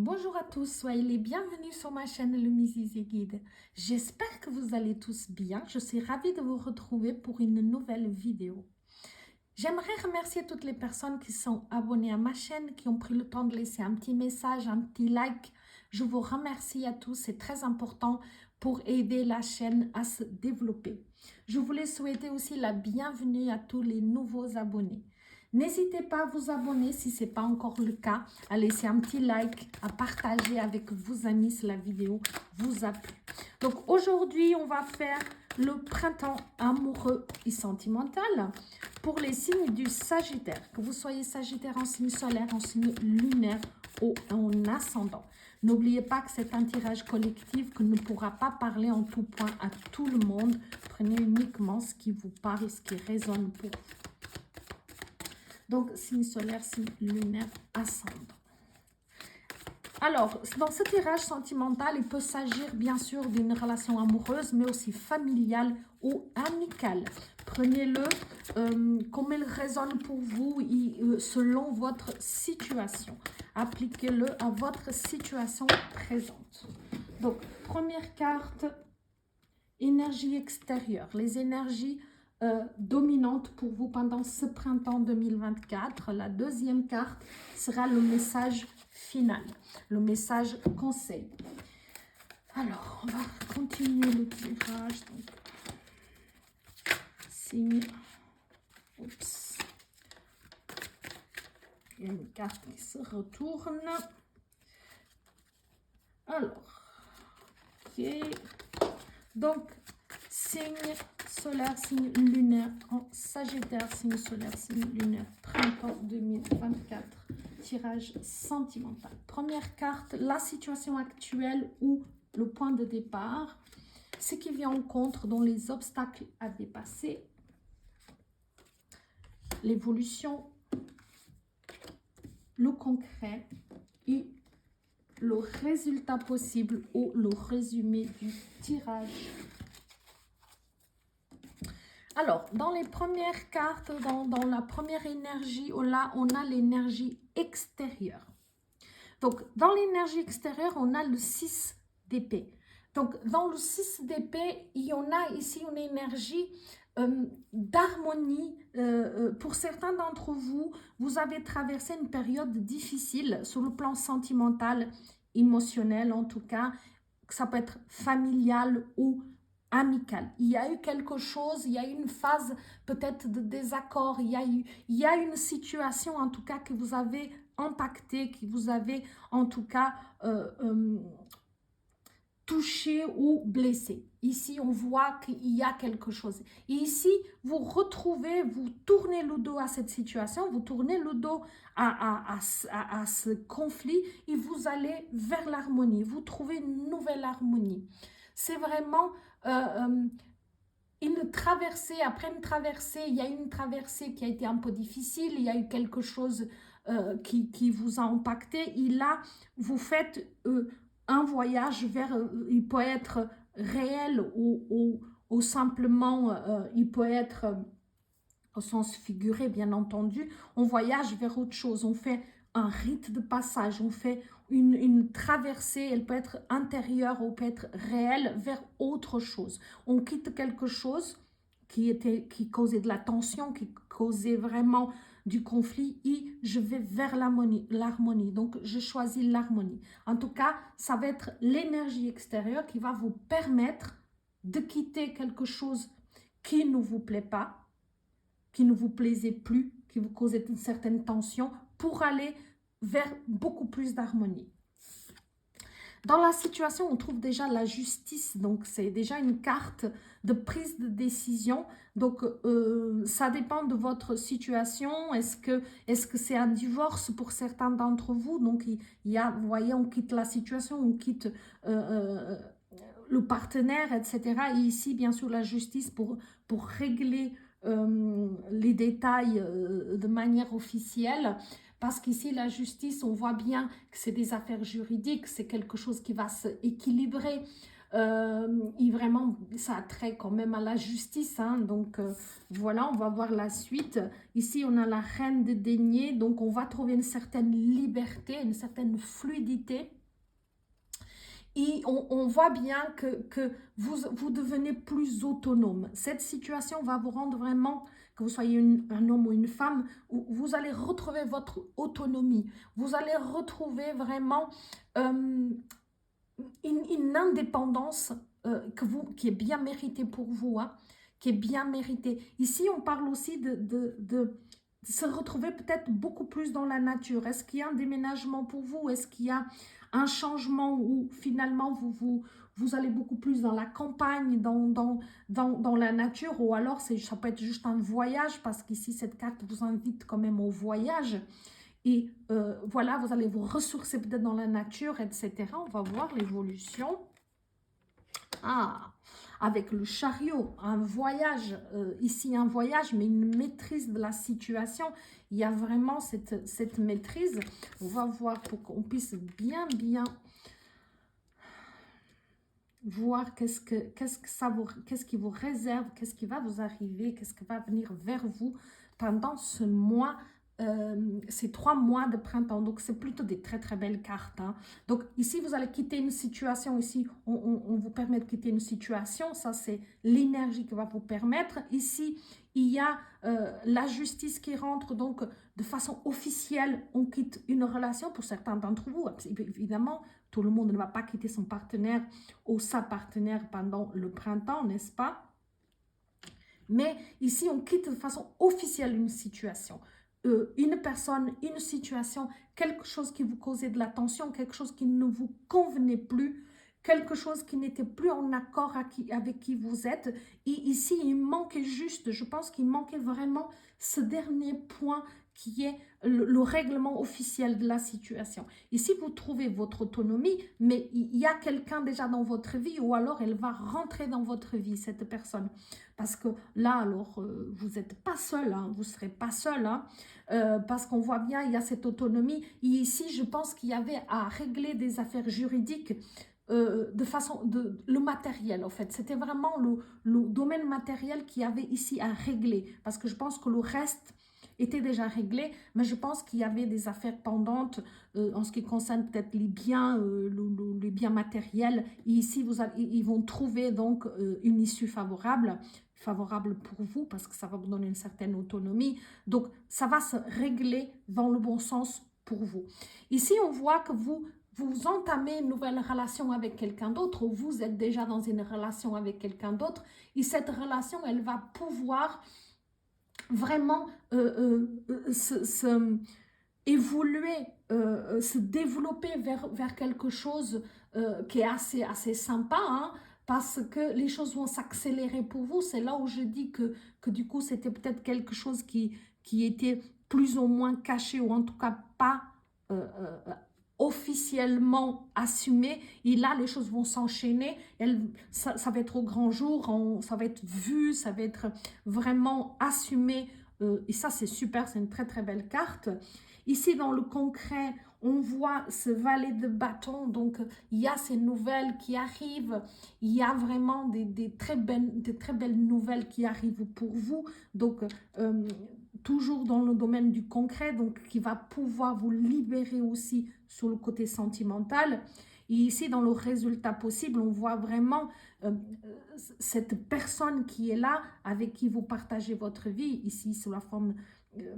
Bonjour à tous, soyez les bienvenus sur ma chaîne Le Easy Guide. J'espère que vous allez tous bien. Je suis ravie de vous retrouver pour une nouvelle vidéo. J'aimerais remercier toutes les personnes qui sont abonnées à ma chaîne, qui ont pris le temps de laisser un petit message, un petit like. Je vous remercie à tous, c'est très important pour aider la chaîne à se développer. Je voulais souhaiter aussi la bienvenue à tous les nouveaux abonnés. N'hésitez pas à vous abonner si ce n'est pas encore le cas, à laisser un petit like, à partager avec vos amis si la vidéo vous a plu. Donc aujourd'hui, on va faire le printemps amoureux et sentimental pour les signes du Sagittaire. Que vous soyez Sagittaire en signe solaire, en signe lunaire ou en ascendant. N'oubliez pas que c'est un tirage collectif que ne pourra pas parler en tout point à tout le monde. Prenez uniquement ce qui vous parle, ce qui résonne pour vous. Donc, signe solaire, signe lunaire, ascendant. Alors, dans ce tirage sentimental, il peut s'agir bien sûr d'une relation amoureuse, mais aussi familiale ou amicale. Prenez-le comme il résonne pour vous selon votre situation. Appliquez-le à votre situation présente. Donc, première carte, énergie extérieure. Les énergies dominante pour vous pendant ce printemps 2024. La deuxième carte sera le message final, le message conseil. Alors, on va continuer le tirage. Donc, signe. Oups. Il y a une carte qui se retourne. Alors, ok. Donc, signe solaire, signe lunaire en Sagittaire, signe solaire, signe lunaire, printemps 2024, tirage sentimental. Première carte, la situation actuelle ou le point de départ, ce qui vient en compte dans les obstacles à dépasser, l'évolution, le concret et le résultat possible ou le résumé du tirage. Alors, dans les premières cartes, dans la première énergie, là, on a l'énergie extérieure. Donc, dans l'énergie extérieure, on a le 6 d'épée. Donc, dans le 6 d'épée, il y en a ici une énergie d'harmonie. Pour certains d'entre vous, vous avez traversé une période difficile sur le plan sentimental, émotionnel en tout cas. Ça peut être familial ou amical. Il y a eu quelque chose, il y a eu une phase peut-être de désaccord, il y a une situation en tout cas que vous avez impacté, qui vous avez en tout cas touché ou blessé. Ici, on voit qu'il y a quelque chose. Et ici, vous retrouvez, vous tournez le dos à cette situation, vous tournez le dos à ce conflit et vous allez vers l'harmonie. Vous trouvez une nouvelle harmonie. C'est vraiment une traversée, après une traversée, il y a une traversée qui a été un peu difficile, il y a eu quelque chose qui vous a impacté, et là, vous faites un voyage vers, il peut être réel ou simplement, il peut être au sens figuré, bien entendu, on voyage vers autre chose, on fait un rite de passage, on fait une traversée, elle peut être intérieure ou peut être réelle, vers autre chose. On quitte quelque chose qui causait de la tension, qui causait vraiment du conflit, et je vais vers l'harmonie. Donc, je choisis l'harmonie. En tout cas, ça va être l'énergie extérieure qui va vous permettre de quitter quelque chose qui ne vous plaît pas, qui ne vous plaisait plus, qui vous causait une certaine tension, pour aller vers beaucoup plus d'harmonie. Dans la situation, on trouve déjà la justice, donc c'est déjà une carte de prise de décision. Donc, ça dépend de votre situation. Est-ce que c'est un divorce pour certains d'entre vous? Donc, il y a, vous voyez, on quitte la situation, on quitte le partenaire, etc. Et ici, bien sûr, la justice pour régler les détails de manière officielle. Parce qu'ici, la justice, on voit bien que c'est des affaires juridiques, c'est quelque chose qui va s'équilibrer. Et vraiment, ça a trait quand même à la justice. Hein, donc, voilà, on va voir la suite. Ici, on a la reine de deniers. Donc, on va trouver une certaine liberté, une certaine fluidité. Et on voit bien que vous devenez plus autonome. Cette situation va vous rendre vraiment, que vous soyez un homme ou une femme, où vous allez retrouver votre autonomie. Vous allez retrouver vraiment une indépendance qui est bien méritée pour vous, hein, qui est bien méritée. Ici, on parle aussi de se retrouver peut-être beaucoup plus dans la nature. Est-ce qu'il y a un déménagement pour vous? Est-ce qu'il y a un changement où finalement vous allez beaucoup plus dans la campagne, dans la nature, ou alors ça peut être juste un voyage, parce qu'ici, cette carte vous invite quand même au voyage. Et voilà, vous allez vous ressourcer peut-être dans la nature, etc. On va voir l'évolution. Ah, avec le chariot, un voyage, ici un voyage, mais une maîtrise de la situation. Il y a vraiment cette maîtrise. On va voir pour qu'on puisse bien voir qu'est-ce qui vous réserve, qu'est-ce qui va vous arriver, qu'est-ce qui va venir vers vous pendant ce mois, ces 3 mois de printemps. Donc, c'est plutôt des très, très belles cartes. Hein. Donc, ici, vous allez quitter une situation. Ici, on vous permet de quitter une situation. Ça, c'est l'énergie qui va vous permettre. Ici, il y a la justice qui rentre. Donc, de façon officielle, on quitte une relation pour certains d'entre vous. Évidemment, tout le monde ne va pas quitter son partenaire ou sa partenaire pendant le printemps, n'est-ce pas? Mais ici, on quitte de façon officielle une situation. Une personne, une situation, quelque chose qui vous causait de la tension, quelque chose qui ne vous convenait plus, quelque chose qui n'était plus en accord avec qui vous êtes. Et ici, il manquait juste, je pense qu'il manquait vraiment ce dernier point qui est le règlement officiel de la situation. Ici, vous trouvez votre autonomie, mais il y a quelqu'un déjà dans votre vie, ou alors elle va rentrer dans votre vie, cette personne. Parce que là, alors, vous n'êtes pas seul, hein, vous ne serez pas seul, hein, parce qu'on voit bien, il y a cette autonomie. Et ici, je pense qu'il y avait à régler des affaires juridiques de façon, le matériel, en fait. C'était vraiment le domaine matériel qui avait ici à régler, parce que je pense que le reste était déjà réglé, mais je pense qu'il y avait des affaires pendantes en ce qui concerne peut-être les biens, les biens matériels. Et ici, ils vont trouver donc une issue favorable pour vous, parce que ça va vous donner une certaine autonomie. Donc, ça va se régler dans le bon sens pour vous. Ici, on voit que vous entamez une nouvelle relation avec quelqu'un d'autre, ou vous êtes déjà dans une relation avec quelqu'un d'autre, et cette relation, elle va pouvoir vraiment évoluer, se développer vers quelque chose qui est assez sympa, hein, parce que les choses vont s'accélérer pour vous. C'est là où je dis que du coup, c'était peut-être quelque chose qui était plus ou moins caché, ou en tout cas pas officiellement assumé. Et là, les choses vont s'enchaîner. Ça va être au grand jour, ça va être vu, ça va être vraiment assumé. Et ça, c'est super, c'est une très très belle carte. Ici, dans le concret, on voit ce valet de bâton. Donc, il y a ces nouvelles qui arrivent. Il y a vraiment des très belles nouvelles qui arrivent pour vous. Donc, toujours dans le domaine du concret, donc qui va pouvoir vous libérer aussi sur le côté sentimental. Et ici, dans le résultat possible, on voit vraiment cette personne qui est là, avec qui vous partagez votre vie, ici sous la forme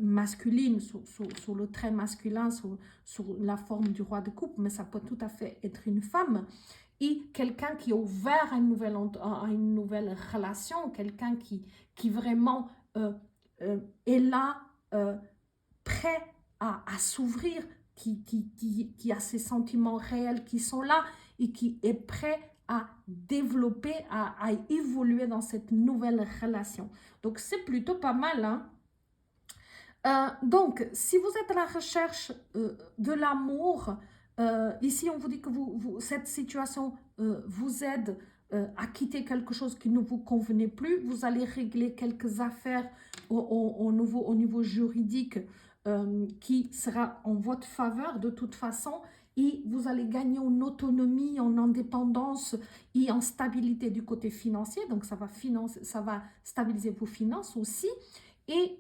masculine, sur le trait masculin, sur la forme du roi de coupe, mais ça peut tout à fait être une femme. Et quelqu'un qui est ouvert à une nouvelle relation, quelqu'un qui vraiment est là, prêt à s'ouvrir, qui a ses sentiments réels qui sont là, et qui est prêt à développer, à évoluer dans cette nouvelle relation. Donc, c'est plutôt pas mal, hein? Donc, si vous êtes à la recherche de l'amour, ici on vous dit que cette situation vous aide à quitter quelque chose qui ne vous convenait plus. Vous allez régler quelques affaires au niveau juridique qui sera en votre faveur de toute façon. et vous allez gagner en autonomie, en indépendance et en stabilité du côté financier. Donc, ça va stabiliser vos finances aussi. Et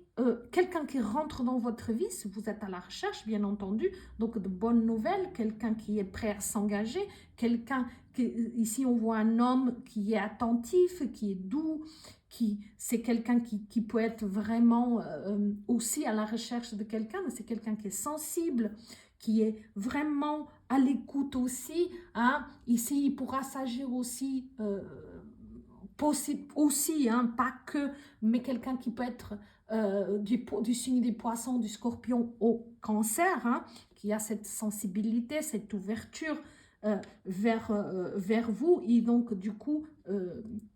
quelqu'un qui rentre dans votre vie, si vous êtes à la recherche, bien entendu, donc de bonnes nouvelles, quelqu'un qui est prêt à s'engager, ici on voit un homme qui est attentif, qui est doux, c'est quelqu'un qui peut être vraiment aussi à la recherche de quelqu'un, mais c'est quelqu'un qui est sensible, qui est vraiment à l'écoute aussi. Hein. Ici, il pourra s'agir aussi, possible aussi, hein, pas que, mais quelqu'un qui peut être du signe des poissons, du scorpion au cancer, hein, qui a cette sensibilité, cette ouverture vers vous, et donc du coup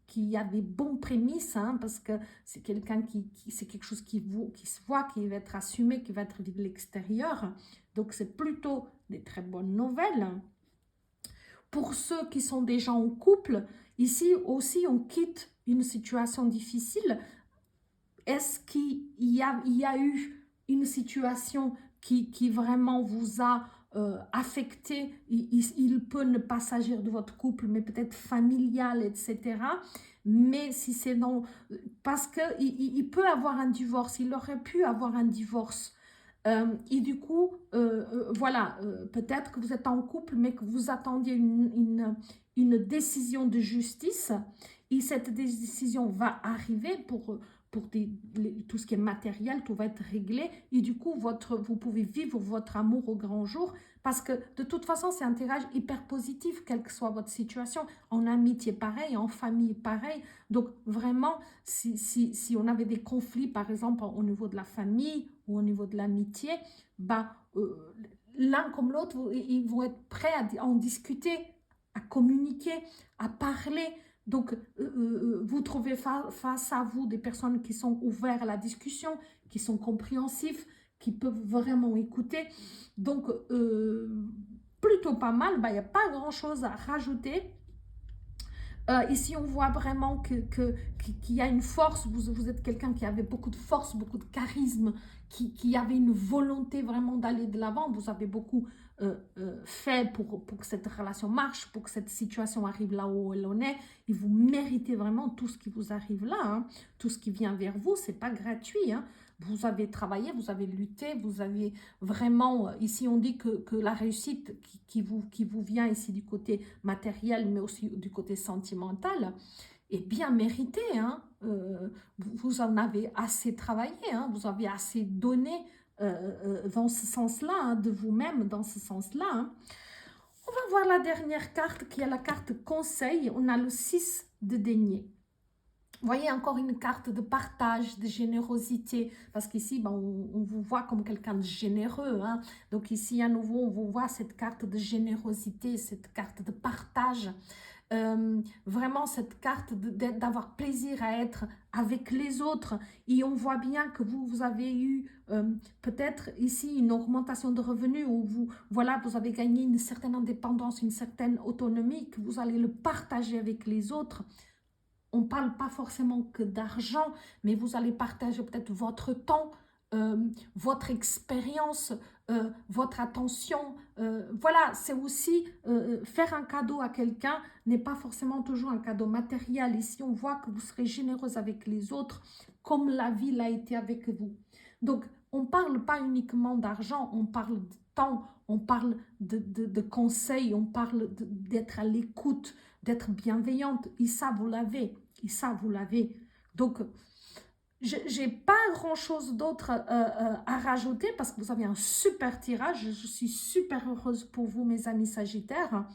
qui a des bons prémices, hein, parce que c'est quelqu'un c'est quelque chose qui se voit, qui va être assumé, qui va être vu de l'extérieur, donc c'est plutôt des très bonnes nouvelles. Pour ceux qui sont déjà en couple, ici aussi on quitte une situation difficile. Est-ce qu'il y a eu une situation qui vraiment vous a affecté? Il peut ne pas s'agir de votre couple, mais peut-être familial, etc. Mais si c'est non, parce qu'il peut avoir un divorce, il aurait pu avoir un divorce. Et du coup, voilà, peut-être que vous êtes en couple, mais que vous attendiez une décision de justice, et cette décision va arriver pour tout ce qui est matériel, tout va être réglé, et du coup, vous pouvez vivre votre amour au grand jour, parce que de toute façon, c'est un tirage hyper positif, quelle que soit votre situation, en amitié pareil, en famille pareil. Donc vraiment, si on avait des conflits, par exemple, au niveau de la famille ou au niveau de l'amitié, bah, l'un comme l'autre, ils vont être prêts à en discuter, à communiquer, à parler. Donc, vous trouvez face à vous des personnes qui sont ouvertes à la discussion, qui sont compréhensifs, qui peuvent vraiment écouter. Donc, plutôt pas mal. Bah, il n'y a pas grand-chose à rajouter. Ici, on voit vraiment qu'il y a une force. Vous êtes quelqu'un qui avait beaucoup de force, beaucoup de charisme, qui avait une volonté vraiment d'aller de l'avant. Vous avez beaucoup fait pour que cette relation marche, pour que cette situation arrive là où elle en est. Et vous méritez vraiment tout ce qui vous arrive là. Hein. Tout ce qui vient vers vous, ce n'est pas gratuit. Hein. Vous avez travaillé, vous avez lutté, vous avez vraiment... ici, on dit que la réussite qui vous vient ici du côté matériel, mais aussi du côté sentimental, est bien méritée. Hein. Vous en avez assez travaillé, hein. Vous avez assez donné dans ce sens-là, hein, de vous-même, dans ce sens-là. Hein. On va voir la dernière carte, qui est la carte conseil. On a le 6 de denier. Vous voyez encore une carte de partage, de générosité, parce qu'ici, ben, on vous voit comme quelqu'un de généreux. Hein. Donc ici, à nouveau, on vous voit cette carte de générosité, cette carte de partage. Vraiment cette carte d'avoir plaisir à être avec les autres. Et on voit bien que vous avez eu peut-être ici une augmentation de revenus, où vous avez gagné une certaine indépendance, une certaine autonomie, que vous allez le partager avec les autres. On ne parle pas forcément que d'argent, mais vous allez partager peut-être votre temps, votre expérience, votre attention. Voilà, c'est aussi faire un cadeau à quelqu'un n'est pas forcément toujours un cadeau matériel. Ici, on voit que vous serez généreuse avec les autres, comme la vie l'a été avec vous. Donc, on ne parle pas uniquement d'argent, on parle de temps, on parle de conseils, on parle d'être à l'écoute, d'être bienveillante. Et ça, vous l'avez. Et ça, vous l'avez. Donc, je n'ai pas grand-chose d'autre à rajouter, parce que vous avez un super tirage. Je suis super heureuse pour vous, mes amis Sagittaires.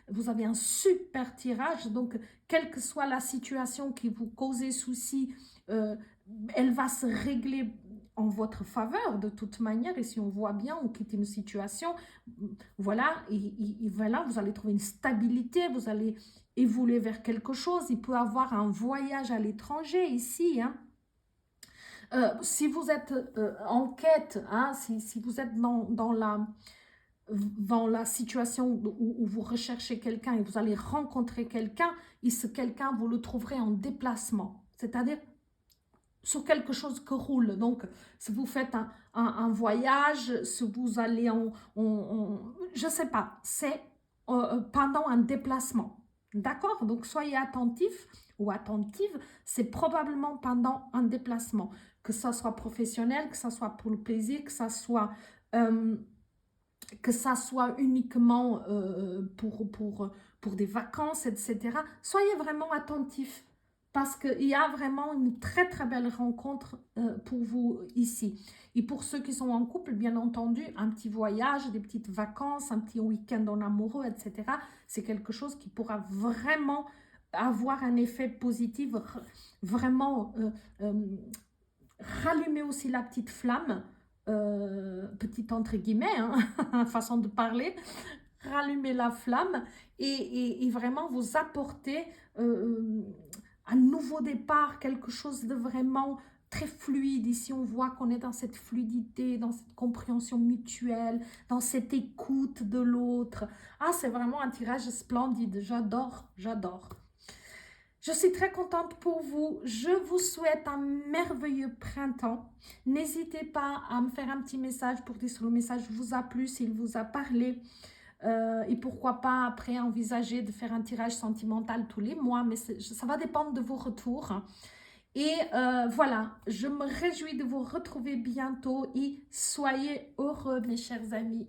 Vous avez un super tirage. Donc, quelle que soit la situation qui vous cause souci, elle va se régler en votre faveur de toute manière. Et si on voit bien, on quitte une situation, voilà, et voilà, vous allez trouver une stabilité, vous allez évoluer vers quelque chose. Il peut y avoir un voyage à l'étranger ici, hein. Si vous êtes en quête, hein, si vous êtes dans la situation où vous recherchez quelqu'un et vous allez rencontrer quelqu'un, et ce quelqu'un, vous le trouverez en déplacement, c'est-à-dire sur quelque chose que roule. Donc, si vous faites un voyage, si vous allez je ne sais pas, c'est pendant un déplacement. D'accord? Donc, soyez attentifs ou attentive, c'est probablement pendant un déplacement. Que ça soit professionnel, que ça soit pour le plaisir, euh, que ça soit uniquement pour des vacances, etc. Soyez vraiment attentifs parce qu'il y a vraiment une très très belle rencontre pour vous ici. Et pour ceux qui sont en couple, bien entendu, un petit voyage, des petites vacances, un petit week-end en amoureux, etc. C'est quelque chose qui pourra vraiment avoir un effet positif, vraiment euh, rallumer aussi la petite flamme, petite entre guillemets, hein, façon de parler, rallumer la flamme et vraiment vous apporter un nouveau départ, quelque chose de vraiment très fluide. Ici, on voit qu'on est dans cette fluidité, dans cette compréhension mutuelle, dans cette écoute de l'autre. Ah, c'est vraiment un tirage splendide. J'adore, j'adore. Je suis très contente pour vous. Je vous souhaite un merveilleux printemps. N'hésitez pas à me faire un petit message pour dire si le message vous a plu, s'il vous a parlé. Et pourquoi pas après envisager de faire un tirage sentimental tous les mois, mais ça va dépendre de vos retours. Et voilà, je me réjouis de vous retrouver bientôt et soyez heureux mes chers amis.